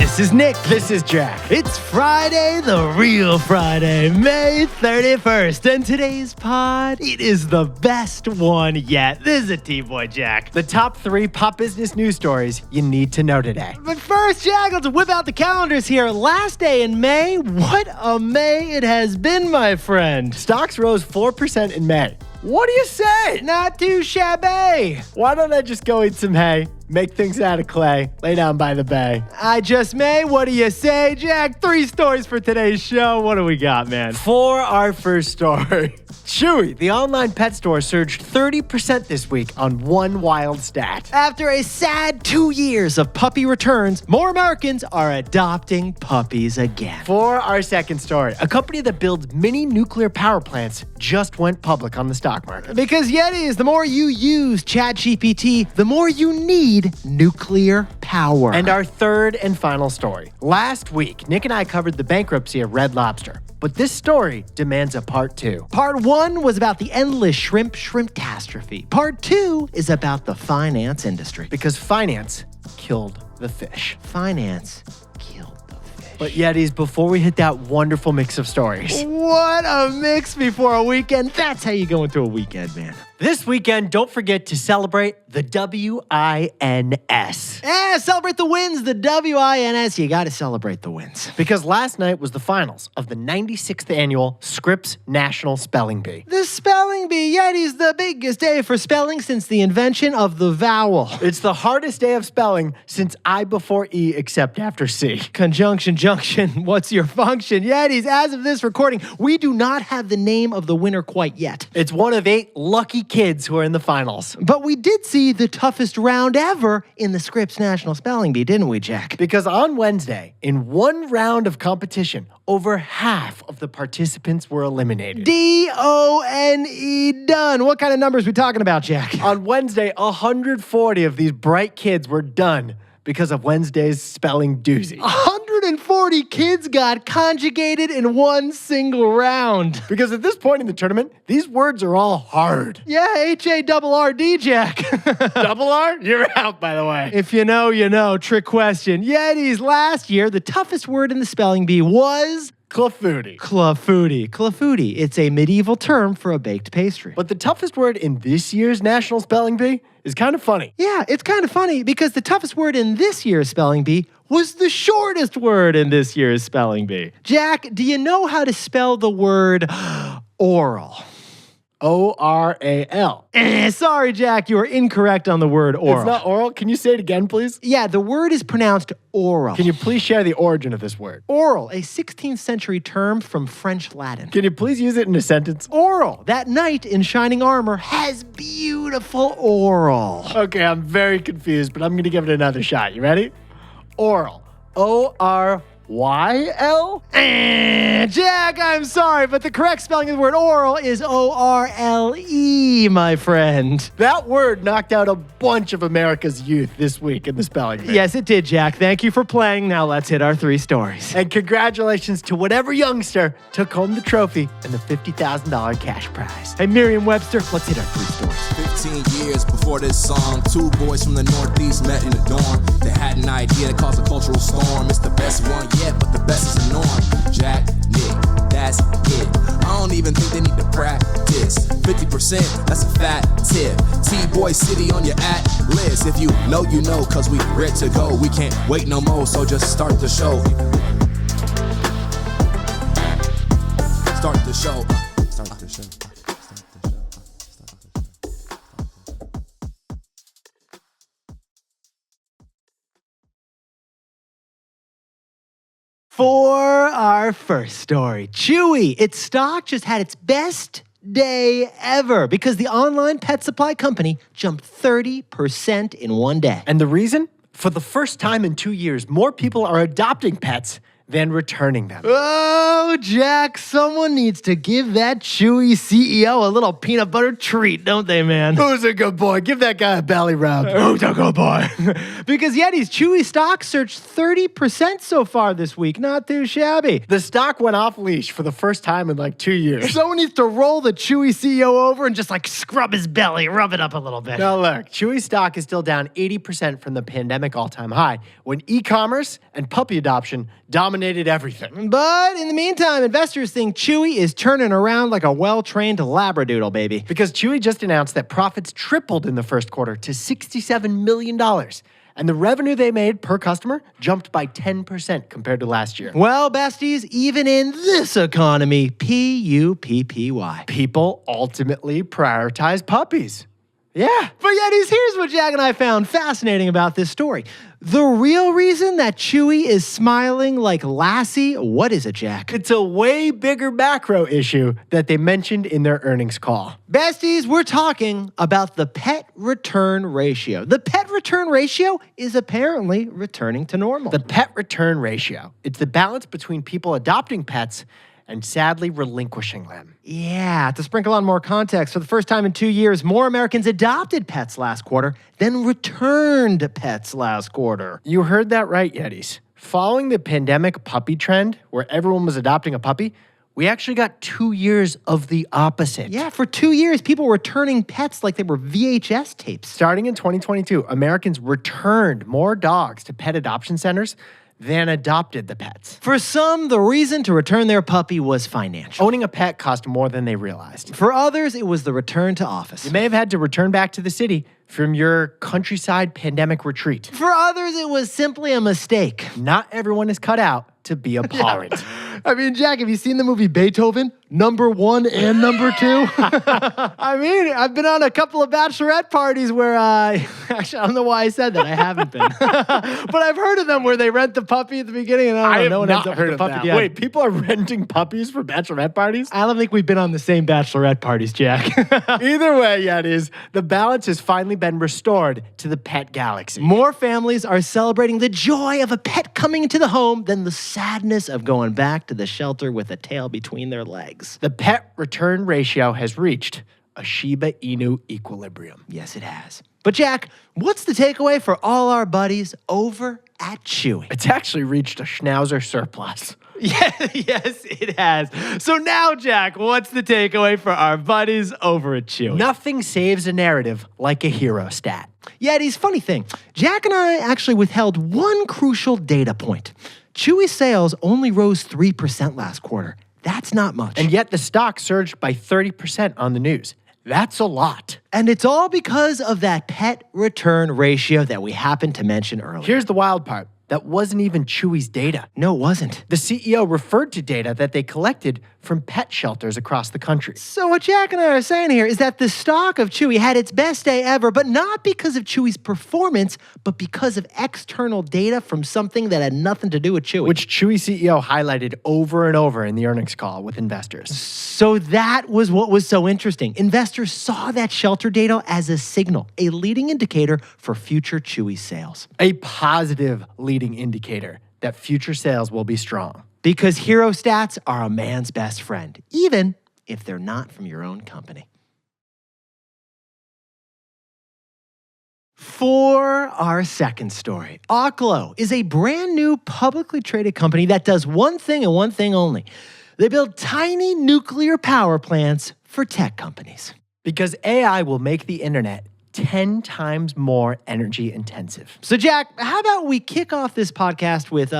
This is Nick. This is Jack. It's Friday, the real Friday, May 31st. And today's pod, it is the best one yet. This is a T-Boy, Jack. The top 3 pop business news stories you need to know today. But first, Jack, let's whip out the calendars here. Last day in May. What a May it has been, my friend. Stocks rose 4% in May. What do you say? Not too shabby. Why don't I just go eat some hay, make things out of clay, lay down by the bay? I just may. What do you say, Jack? 3 stories for today's show. What do we got, man? For our first story, Chewy, the online pet store, surged 30% this week on one wild stat. After a sad 2 years of puppy returns, more Americans are adopting puppies again. For our second story, a company that builds mini nuclear power plants just went public on the stock market. Because Yetis, the more you use ChatGPT, the more you need nuclear power. And our third and final story. Last week, Nick and I covered the bankruptcy of Red Lobster. But this story demands a part 2. Part 1 was about the endless shrimp-tastrophy. Part 2 is about the finance industry. Because finance killed the fish. Finance killed the fish. But Yetis, before we hit that wonderful mix of stories. What a mix before a weekend. That's how you go into a weekend, man. This weekend, don't forget to celebrate the WINS. Yeah, celebrate the wins, the WINS. You got to celebrate the wins. Because last night was the finals of the 96th annual Scripps National Spelling Bee. The Spelling Bee, Yeti's the biggest day for spelling since the invention of the vowel. It's the hardest day of spelling since I before E except after C. Conjunction, junction, what's your function? Yetis, as of this recording, we do not have the name of the winner quite yet. It's one of 8 lucky kids who are in the finals. But we did see the toughest round ever in the Scripps National Spelling Bee, didn't we, Jack? Because on Wednesday, in one round of competition, over half of the participants were eliminated. DONE, done. What kind of numbers we talking about, Jack? On Wednesday, 140 of these bright kids were done because of Wednesday's spelling doozy. 140 kids got conjugated in one single round. Because at this point in the tournament, these words are all hard. Yeah, HARRD, Jack. Double R? You're out, by the way. If you know, you know. Trick question. Yetis, last year, the toughest word in the spelling bee was... Clafouti. Clafouti. Clafouti. It's a medieval term for a baked pastry. But the toughest word in this year's National Spelling Bee is kind of funny. Yeah, it's kind of funny because the toughest word in this year's spelling bee was the shortest word in this year's spelling bee. Jack, do you know how to spell the word oral? ORAL. Sorry, Jack, you are incorrect on the word oral. It's not oral. Can you say it again, please? Yeah, the word is pronounced oral. Can you please share the origin of this word? Oral, a 16th century term from French Latin. Can you please use it in a sentence? Oral, that knight in shining armor has beautiful oral. Okay, I'm very confused, but I'm going to give it another shot. You ready? Oral. ORYL? Jack, I'm sorry, but the correct spelling of the word oral is ORLE, my friend. That word knocked out a bunch of America's youth this week in the spelling bee. Yes, it did, Jack. Thank you for playing. Now let's hit our 3 stories. And congratulations to whatever youngster took home the trophy and the $50,000 cash prize. Hey, Merriam-Webster, let's hit our 3 stories. 15 years before this song, 2 boys from the Northeast met in a dorm. They had an idea that caused a cultural storm. It's the best one yet, but the best is the norm. Jack, Nick, that's it. I don't even think they need to practice. 50%, that's a fat tip. T-Boy City on your at-list. If you know, you know, cause we ready to go. We can't wait no more, so just start the show. Start the show. Start the show. For our first story, Chewy, its stock just had its best day ever because the online pet supply company jumped 30% in one day. And the reason? For the first time in 2 years, more people are adopting pets then returning them. Oh, Jack, someone needs to give that Chewy CEO a little peanut butter treat, don't they, man? Who's a good boy? Give that guy a belly rub. Who's a good boy? Because Yeti's Chewy stock surged 30% so far this week. Not too shabby. The stock went off leash for the first time in like 2 years. Someone needs to roll the Chewy CEO over and just like scrub his belly, rub it up a little bit. Now look, Chewy stock is still down 80% from the pandemic all-time high when e-commerce and puppy adoption dominated everything. But in the meantime, investors think Chewy is turning around like a well-trained labradoodle, baby. Because Chewy just announced that profits tripled in the first quarter to $67 million. And the revenue they made per customer jumped by 10% compared to last year. Well, besties, even in this economy, P-U-P-P-Y. People ultimately prioritize puppies. Yeah. But Yetis, here's what Jack and I found fascinating about this story. The real reason that Chewy is smiling like Lassie, what is it, Jack? It's a way bigger macro issue that they mentioned in their earnings call. Besties, we're talking about the pet return ratio. The pet return ratio is apparently returning to normal. The pet return ratio. It's the balance between people adopting pets and sadly relinquishing them. Yeah, to sprinkle on more context, for the first time in 2 years, more Americans adopted pets last quarter than returned pets last quarter. You heard that right, Yetis. Following the pandemic puppy trend, where everyone was adopting a puppy, we actually got 2 years of the opposite. Yeah, for 2 years, people were returning pets like they were VHS tapes. Starting in 2022, Americans returned more dogs to pet adoption centers than adopted the pets. For some, the reason to return their puppy was financial. Owning a pet cost more than they realized. For others, it was the return to office. You may have had to return back to the city from your countryside pandemic retreat. For others, it was simply a mistake. Not everyone is cut out to be a parent. I mean, Jack, have you seen the movie Beethoven? #1 and #2? I mean, I've been on a couple of bachelorette parties where, actually, I don't know why I said that. I haven't been. But I've heard of them where they rent the puppy at the beginning and I don't know, no one ends up with the puppy at the end. Wait, people are renting puppies for bachelorette parties? I don't think we've been on the same bachelorette parties, Jack. Either way, Yetis, the balance has finally been restored to the pet galaxy. More families are celebrating the joy of a pet coming into the home than the sadness of going back to the shelter with a tail between their legs. The pet return ratio has reached a Shiba Inu equilibrium. Yes, it has. But Jack, what's the takeaway for all our buddies over at Chewy? It's actually reached a schnauzer surplus. Yes, it has. So now, Jack, what's the takeaway for our buddies over at Chewy? Nothing saves a narrative like a hero stat. Yetis, funny thing, Jack and I actually withheld one crucial data point. Chewy sales only rose 3% last quarter. That's not much. And yet the stock surged by 30% on the news. That's a lot. And it's all because of that pet return ratio that we happened to mention earlier. Here's the wild part. That wasn't even Chewy's data. No, it wasn't. The CEO referred to data that they collected from pet shelters across the country. So what Jack and I are saying here is that the stock of Chewy had its best day ever, but not because of Chewy's performance, but because of external data from something that had nothing to do with Chewy. Which Chewy CEO highlighted over and over in the earnings call with investors. So that was what was so interesting. Investors saw that shelter data as a signal, a leading indicator for future Chewy sales. A positive leading indicator that future sales will be strong. Because hero stats are a man's best friend, even if they're not from your own company. For our second story, Oklo is a brand new publicly traded company that does one thing and one thing only. They build tiny nuclear power plants for tech companies. Because AI will make the internet 10 times more energy intensive. So, Jack, how about we kick off this podcast with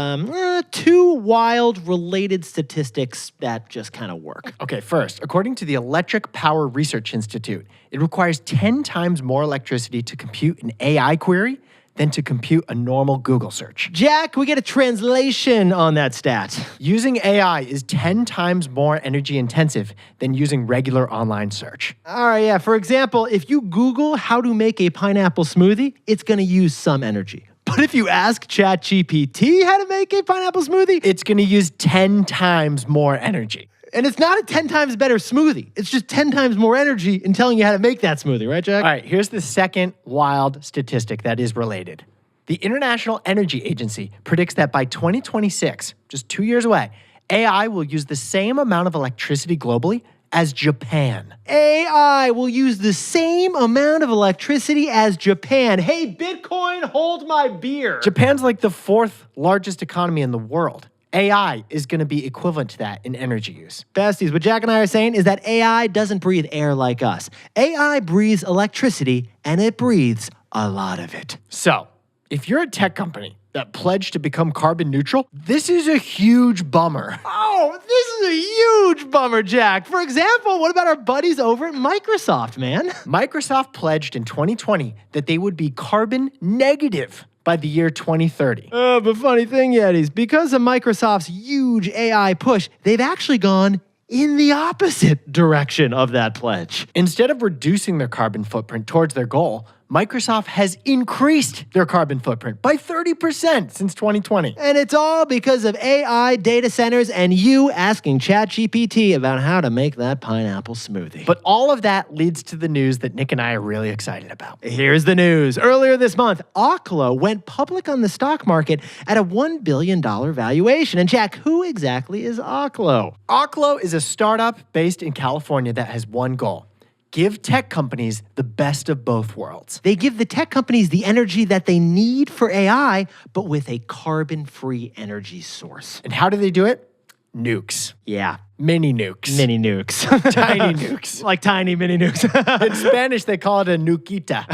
two wild related statistics that just kind of work? Okay, first, according to the Electric Power Research Institute, it requires 10 times more electricity to compute an AI query than to compute a normal Google search. Jack, we get a translation on that stat. Using AI is 10 times more energy intensive than using regular online search. All right, yeah. For example, if you Google how to make a pineapple smoothie, it's going to use some energy. But if you ask ChatGPT how to make a pineapple smoothie, it's going to use 10 times more energy. And it's not a 10 times better smoothie. It's just 10 times more energy in telling you how to make that smoothie, right, Jack? All right, here's the second wild statistic that is related. The International Energy Agency predicts that by 2026, just 2 years away, AI will use the same amount of electricity globally as Japan. AI will use the same amount of electricity as Japan. Hey, Bitcoin, hold my beer. Japan's like the 4th largest economy in the world. AI is going to be equivalent to that in energy use. Besties, what Jack and I are saying is that AI doesn't breathe air like us. AI breathes electricity, and it breathes a lot of it. So, if you're a tech company that pledged to become carbon neutral, this is a huge bummer. Oh, this is a huge bummer, Jack. For example, what about our buddies over at Microsoft, man? Microsoft pledged in 2020 that they would be carbon negative by the year 2030. But funny thing, Yetis, because of Microsoft's huge AI push, they've actually gone in the opposite direction of that pledge. Instead of reducing their carbon footprint towards their goal, Microsoft has increased their carbon footprint by 30% since 2020. And it's all because of AI data centers and you asking ChatGPT about how to make that pineapple smoothie. But all of that leads to the news that Nick and I are really excited about. Here's the news. Earlier this month, Oklo went public on the stock market at a $1 billion valuation. And Jack, who exactly is Oklo? Oklo is a startup based in California that has one goal: give tech companies the best of both worlds. They give the tech companies the energy that they need for AI, but with a carbon-free energy source. And how do they do it? Nukes. Yeah. Mini nukes. Mini nukes. Tiny nukes. Like tiny mini nukes. In Spanish, they call it a nuquita.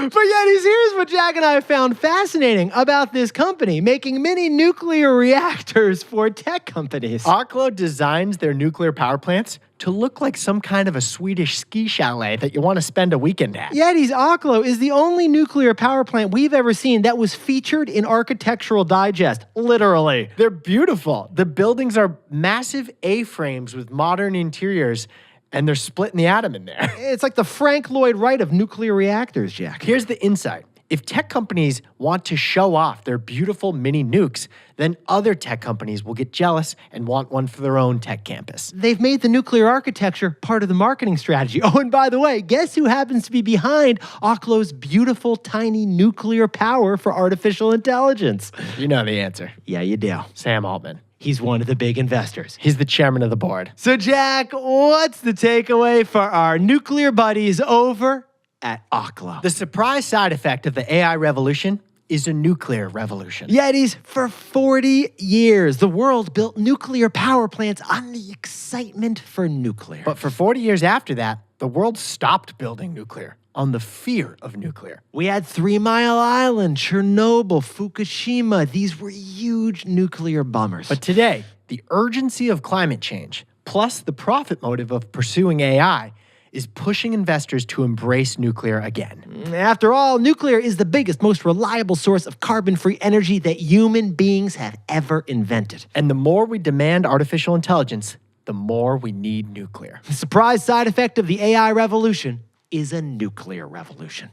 But Yetis, here's what Jack and I found fascinating about this company, making mini nuclear reactors for tech companies. Oklo designs their nuclear power plants to look like some kind of a Swedish ski chalet that you want to spend a weekend at. Yetis, Oklo is the only nuclear power plant we've ever seen that was featured in Architectural Digest, literally. They're beautiful. The buildings are massive A-frames with modern interiors, and they're splitting the atom in there. It's like the Frank Lloyd Wright of nuclear reactors, Jack. Here's the insight. If tech companies want to show off their beautiful mini nukes, then other tech companies will get jealous and want one for their own tech campus. They've made the nuclear architecture part of the marketing strategy. Oh, and by the way, guess who happens to be behind Oklo's beautiful, tiny nuclear power for artificial intelligence? You know the answer. Yeah, you do. Sam Altman. He's one of the big investors. He's the chairman of the board. So, Jack, what's the takeaway for our nuclear buddies over at Oklo? The surprise side effect of the AI revolution is a nuclear revolution. Yetis, for 40 years, the world built nuclear power plants on the excitement for nuclear. But for 40 years after that, the world stopped building nuclear on the fear of nuclear. We had 3 Mile Island, Chernobyl, Fukushima. These were huge nuclear bummers. But today, the urgency of climate change, plus the profit motive of pursuing AI, is pushing investors to embrace nuclear again. After all, nuclear is the biggest, most reliable source of carbon-free energy that human beings have ever invented. And the more we demand artificial intelligence, the more we need nuclear. The surprise side effect of the AI revolution is a nuclear revolution.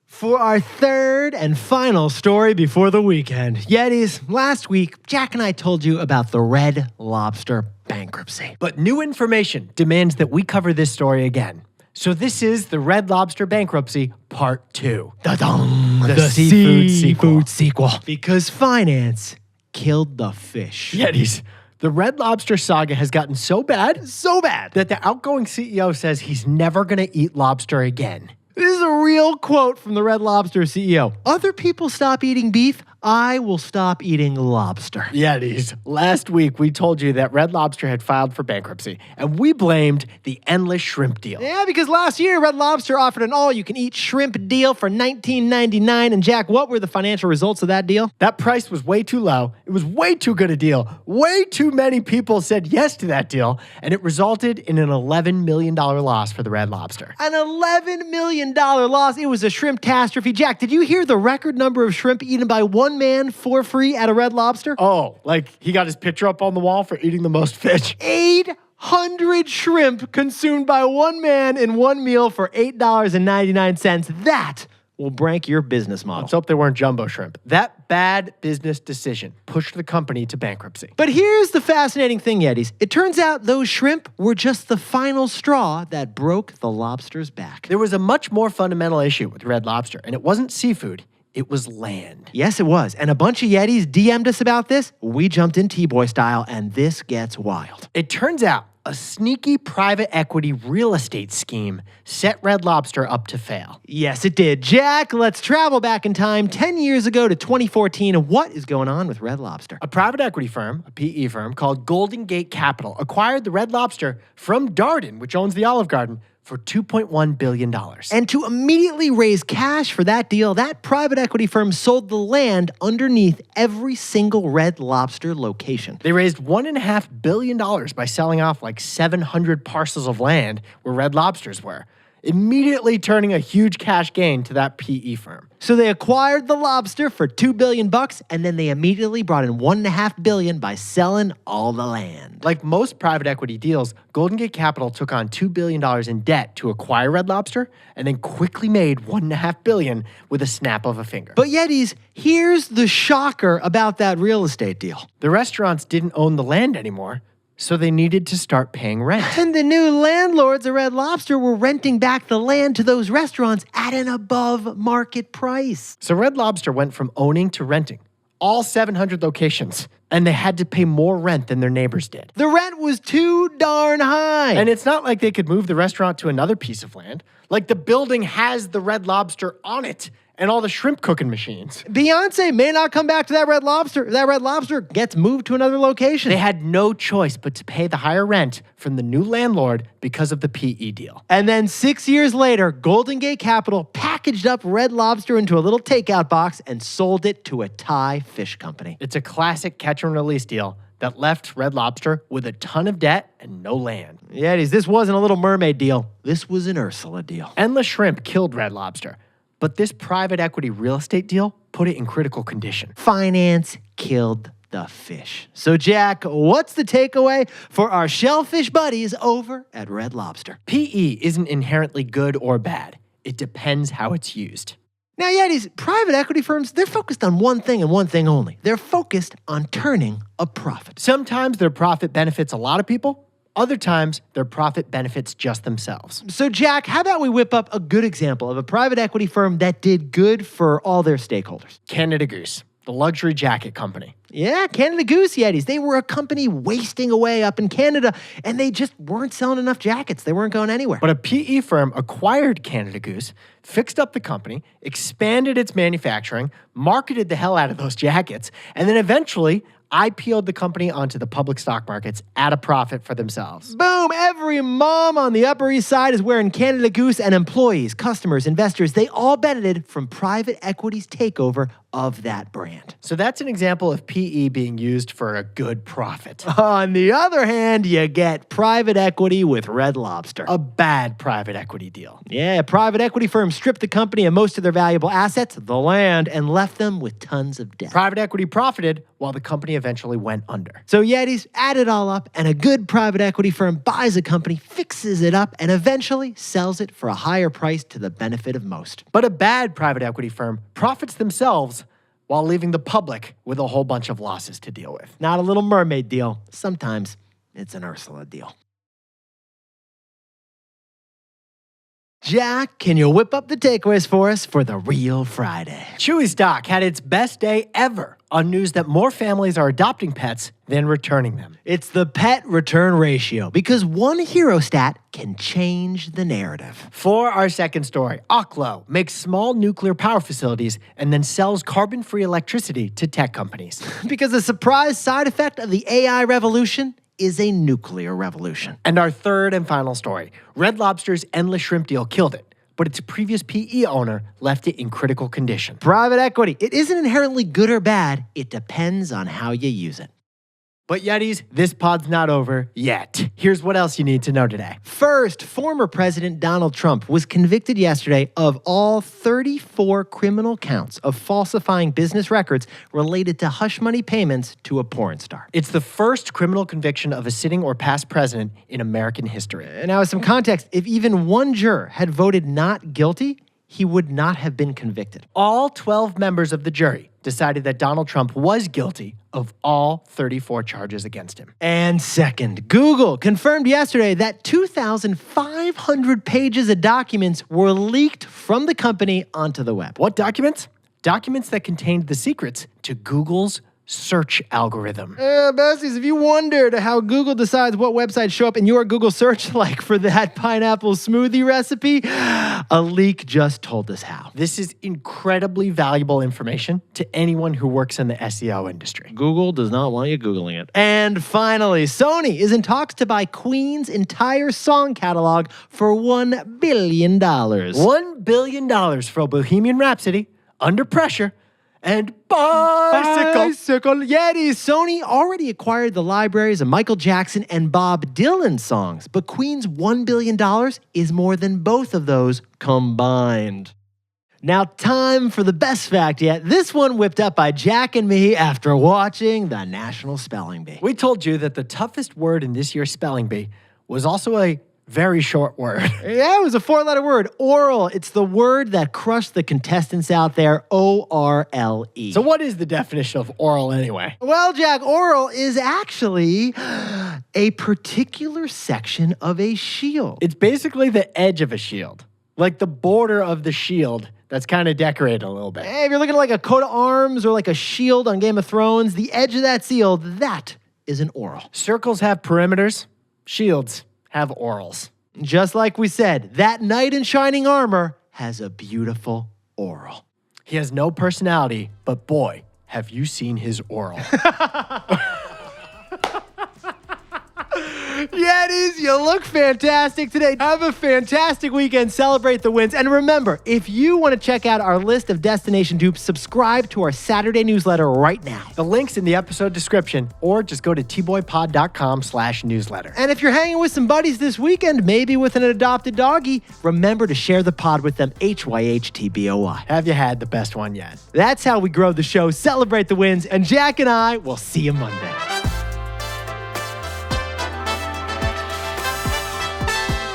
For our third and final story before the weekend, Yetis, last week, Jack and I told you about the Red Lobster bankruptcy. But new information demands that we cover this story again. So this is the Red Lobster bankruptcy part 2. Da-dum, The seafood sequel. Because finance killed the fish. Yetis, the Red Lobster saga has gotten so bad that the outgoing CEO says he's never going to eat lobster again. This is a real quote from the Red Lobster CEO. Other people stop eating beef, I will stop eating lobster. Yetis, last week we told you that Red Lobster had filed for bankruptcy, and we blamed the endless shrimp deal. Yeah, because last year Red Lobster offered an all-you-can-eat shrimp deal for $19.99. And Jack, what were the financial results of that deal? That price was way too low. It was way too good a deal. Way too many people said yes to that deal, and it resulted in an $11 million loss for the Red Lobster. An $11 million loss. It was a shrimp-tastrophe. Jack, did you hear the record number of shrimp eaten by one man for free at a Red Lobster? Oh, like he got his picture up on the wall for eating the most fish. 800 shrimp consumed by one man in one meal for $8.99. That will break your business model. Let's hope they weren't jumbo shrimp. That bad business decision pushed the company to bankruptcy. But here's the fascinating thing, Yetis. It turns out those shrimp were just the final straw that broke the lobster's back. There was a much more fundamental issue with Red Lobster, and it wasn't seafood. It was land. Yes, it was. And a bunch of Yetis DM'd us about this. We jumped in T-Boy style, and this gets wild. It turns out a sneaky private equity real estate scheme set Red Lobster up to fail. Yes, it did. Jack, let's travel back in time 10 years ago to 2014. What is going on with Red Lobster? A private equity firm, a PE firm, called Golden Gate Capital acquired the Red Lobster from Darden, which owns the Olive Garden, for $2.1 billion. And to immediately raise cash for that deal, that private equity firm sold the land underneath every single Red Lobster location. They raised $1.5 billion by selling off like 700 parcels of land where Red Lobsters were, immediately turning a huge cash gain to that PE firm. So they acquired the lobster for $2 billion, and then they immediately brought in $1.5 billion by selling all the land. Like most private equity deals, Golden Gate Capital took on $2 billion in debt to acquire Red Lobster and then quickly made $1.5 billion with a snap of a finger. But Yetis, here's the shocker about that real estate deal. The restaurants didn't own the land anymore, so they needed to start paying rent. And the new landlords of Red Lobster were renting back the land to those restaurants at an above market price. So Red Lobster went from owning to renting, all 700 locations, and they had to pay more rent than their neighbors did. The rent was too darn high. And it's not like they could move the restaurant to another piece of land. Like the building has the Red Lobster on it and all the shrimp cooking machines. Beyonce may not come back to that Red Lobster. That Red Lobster gets moved to another location. They had no choice but to pay the higher rent from the new landlord because of the PE deal. And then 6 years later, Golden Gate Capital packaged up Red Lobster into a little takeout box and sold it to a Thai fish company. It's a classic catch and release deal that left Red Lobster with a ton of debt and no land. Yetis, this wasn't a Little Mermaid deal. This was an Ursula deal. Endless Shrimp killed Red Lobster, but this private equity real estate deal put it in critical condition. Finance killed the fish. So Jack, what's the takeaway for our shellfish buddies over at Red Lobster? PE isn't inherently good or bad. It depends how it's used. Now, Yetis, private equity firms, they're focused on one thing and one thing only. They're focused on turning a profit. Sometimes their profit benefits a lot of people. Other times, their profit benefits just themselves. So, Jack, how about we whip up a good example of a private equity firm that did good for all their stakeholders? Canada Goose, the luxury jacket company. Yeah, Canada Goose Yetis. They were a company wasting away up in Canada, and they just weren't selling enough jackets. They weren't going anywhere. But a PE firm acquired Canada Goose, fixed up the company, expanded its manufacturing, marketed the hell out of those jackets, and then eventually IPO'd the company onto the public stock markets at a profit for themselves. Boom! Every mom on the Upper East Side is wearing Canada Goose, and employees, customers, investors, they all benefited from private equity's takeover of that brand. So that's an example of PE being used for a good profit. On the other hand, you get private equity with Red Lobster. A bad private equity deal. Yeah, a private equity firm stripped the company of most of their valuable assets, the land, and left them with tons of debt. Private equity profited while the company eventually went under. So Yetis, add it all up, and a good private equity firm buys a company, fixes it up, and eventually sells it for a higher price to the benefit of most. But a bad private equity firm profits themselves while leaving the public with a whole bunch of losses to deal with. Not a Little Mermaid deal. Sometimes it's an Ursula deal. Jack, can you whip up the takeaways for us for the Real Friday? Chewy stock had its best day ever on news that more families are adopting pets than returning them. It's the pet return ratio, because one hero stat can change the narrative. For our second story, Oklo makes small nuclear power facilities and then sells carbon-free electricity to tech companies. Because the surprise side effect of the AI revolution is a nuclear revolution. And our third and final story, Red Lobster's Endless Shrimp deal killed it, but its previous PE owner left it in critical condition. Private equity, it isn't inherently good or bad. It depends on how you use it. But Yetis, this pod's not over yet. Here's what else you need to know today. First, former President Donald Trump was convicted yesterday of all 34 criminal counts of falsifying business records related to hush money payments to a porn star. It's the first criminal conviction of a sitting or past president in American history. Now, as some context, if even one juror had voted not guilty, he would not have been convicted. All 12 members of the jury decided that Donald Trump was guilty of all 34 charges against him. And second, Google confirmed yesterday that 2,500 pages of documents were leaked from the company onto the web. What documents? Documents that contained the secrets to Google's search algorithm. Besties, if you wondered how Google decides what websites show up in your Google search, like for that pineapple smoothie recipe, a leak just told us how. This is incredibly valuable information to anyone who works in the SEO industry. Google does not want you Googling it. And finally, Sony is in talks to buy Queen's entire song catalog for $1 billion. $1 billion for Bohemian Rhapsody, Under Pressure, and Bicycle. Yetis. Sony already acquired the libraries of Michael Jackson and Bob Dylan songs, but Queen's $1 billion is more than both of those combined. Now, time for the best fact yet. This one whipped up by Jack and me after watching the National Spelling Bee. We told you that the toughest word in this year's spelling bee was also a very short word. Yeah, it was a 4-letter word, oral. It's the word that crushed the contestants out there, O-R-L-E. So what is the definition of oral anyway? Well, Jack, oral is actually a particular section of a shield. It's basically the edge of a shield, like the border of the shield that's kind of decorated a little bit. Hey, if you're looking at like a coat of arms or like a shield on Game of Thrones, the edge of that shield, that is an oral. Circles have perimeters, shields have orals. Just like we said, that knight in shining armor has a beautiful oral. He has no personality, but boy, have you seen his oral. Yetis, you look fantastic today. Have a fantastic weekend. Celebrate the wins. And remember, if you want to check out our list of destination dupes, subscribe to our Saturday newsletter right now. The link's in the episode description, or just go to tboypod.com/newsletter. And if you're hanging with some buddies this weekend, maybe with an adopted doggy, remember to share the pod with them, HYHTBOY. Have you had the best one yet? That's how we grow the show, celebrate the wins, and Jack and I will see you Monday.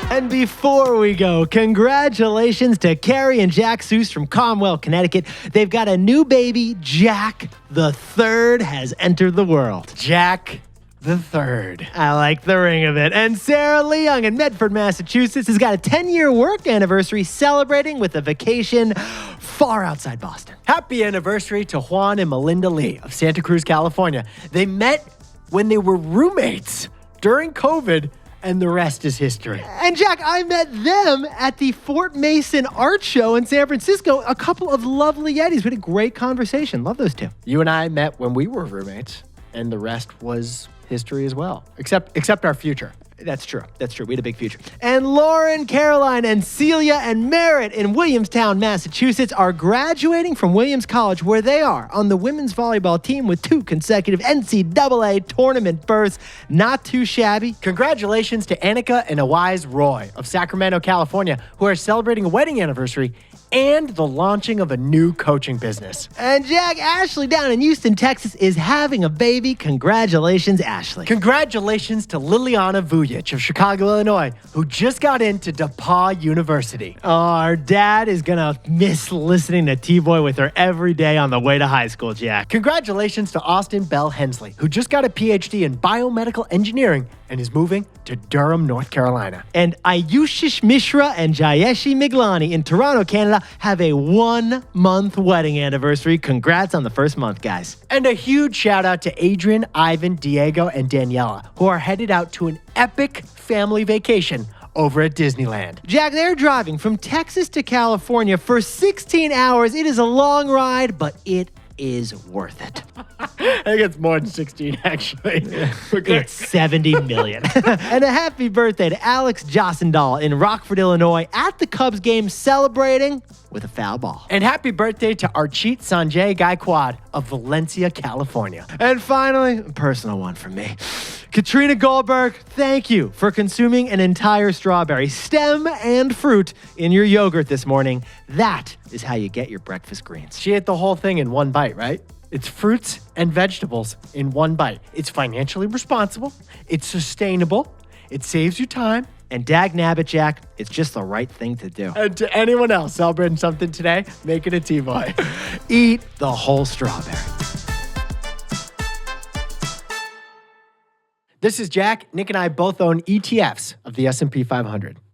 And before we go, congratulations to Carrie and Jack Seuss from Comwell, Connecticut. They've got a new baby, Jack the Third, has entered the world. Jack the Third. I like the ring of it. And Sarah Leung in Medford, Massachusetts has got a 10-year work anniversary celebrating with a vacation far outside Boston. Happy anniversary to Juan and Melinda Lee of Santa Cruz, California. They met when they were roommates during COVID, and the rest is history. And Jack, I met them at the Fort Mason Art Show in San Francisco. A couple of lovely Yetis. We had a great conversation. Love those two. You and I met when we were roommates, and the rest was history as well, except our future. That's true. That's true. We had a big future. And Lauren, Caroline, and Celia and Merritt in Williamstown, Massachusetts are graduating from Williams College, where they are on the women's volleyball team with 2 consecutive NCAA tournament berths. Not too shabby. Congratulations to Annika and Awais Roy of Sacramento, California, who are celebrating a wedding anniversary and the launching of a new coaching business. And Jack, Ashley down in Houston, Texas is having a baby. Congratulations, Ashley. Congratulations to Liliana Vujic of Chicago, Illinois, who just got into DePauw University. Oh, our dad is going to miss listening to T-Boy with her every day on the way to high school, Jack. Congratulations to Austin Bell Hensley, who just got a PhD in biomedical engineering and is moving to Durham, North Carolina. And Ayushish Mishra and Jayeshi Miglani in Toronto, Canada have a 1-month wedding anniversary. Congrats on the first month, guys. And a huge shout out to Adrian, Ivan, Diego, and Daniela, who are headed out to an epic family vacation over at Disneyland. Jack, they're driving from Texas to California for 16 hours. It is a long ride, but it is worth it. I think it's more than 16, actually. It's 70 million. And a happy birthday to Alex Jossendahl in Rockford, Illinois, at the Cubs game celebrating with a foul ball. And happy birthday to Archit Sanjay Gaikwad of Valencia, California. And finally, a personal one from me. Katrina Goldberg, thank you for consuming an entire strawberry, stem and fruit, in your yogurt this morning. That is how you get your breakfast greens. She ate the whole thing in one bite, right? It's fruits and vegetables in one bite. It's financially responsible. It's sustainable. It saves you time. And dag nabbit, Jack, it's just the right thing to do. And to anyone else celebrating something today, make it a T-boy. Eat the whole strawberry. This is Jack. Nick and I both own ETFs of the S&P 500.